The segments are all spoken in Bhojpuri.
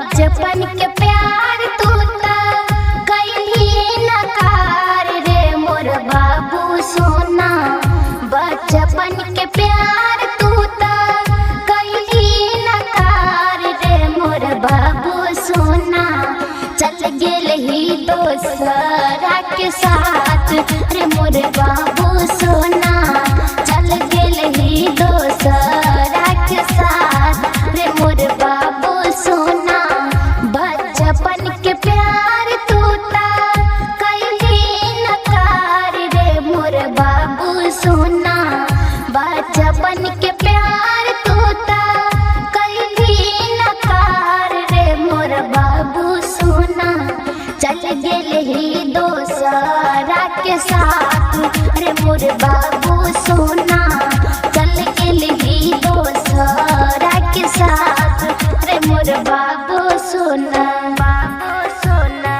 बचपन के प्यार तू कहीं नकार रे मोर बाबू सोना। बचपन के प्यार तू कहीं नकार रे मोर बाबू सोना। चल गेल ही दोसरा के साथ रे मोर बाबू सोना। चल गेल ही दोसरा के साथ रे मोर बाबू सोना। बचपन के प्यार तू कहीं नकार रे मोर बाबू सोना। बचपन के प्यार तू कहीं नकार रे मोर बाबू सोना। चल गेल ही दोसरा के साथ रे मोर बाबू सोना। चल गेल ही दोसरा के साथ रे मोर बाबू सोना। बाबू सोना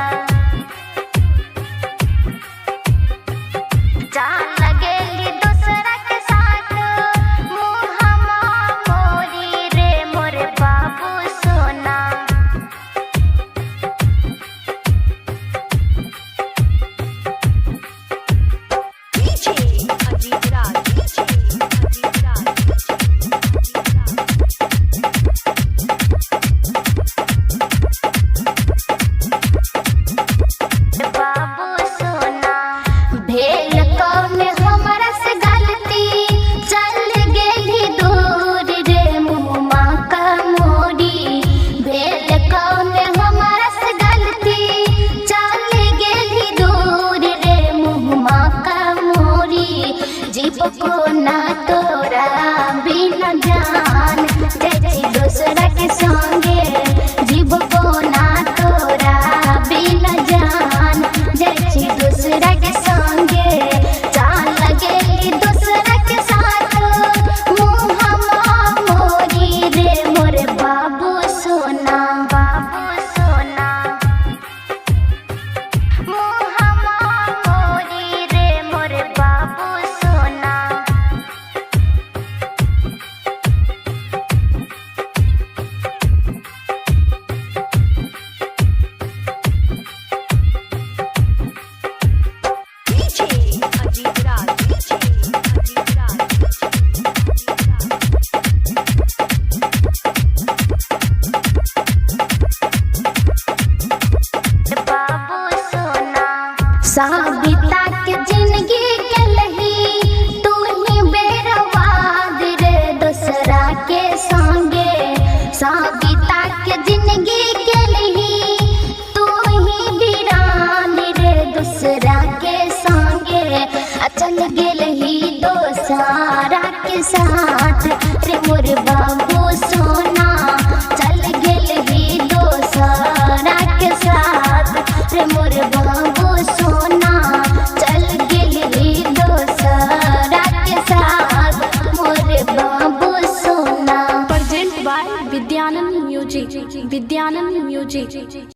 जान लगेली दोसरा के साथ मुहम्मा मोरी रे मोर बाबू सोना। बाबू सोना भेल कौन हमरा से गलती चल गेली दूर रे मुहम्मा का मोरी। भेल कौन हमरा से गलती चल गेली दूर रे मुहम्मा का मोरी। जीव को ना तोरा बिना जान जैसी दूसरा के संगे। जीव को ना तोरा बिना जान जैसी दूसरा के संगे। जान लगेली दूसरा के साथ मुहम्मा मोरी रे मोर बाबू सोना। बाबू सोना मुहम्मा मोरी रे मोर बाबू सोना। बाबू सोना साबिता के जिंदगी के लही तू ही बेरवाद रे दूसरा के संगे। साबिता के जिंदगी के लही तू ही वीरान रे दूसरा के संगे। चल गेल ही दोसरा के साथ रे मोर बाबू सोना। चल गेल ही दोसरा के साथ रे मोर बाबू सोना। चल गेल ही दोसरा के साथ मोर बाबू सोना। Present by Vidyanand music.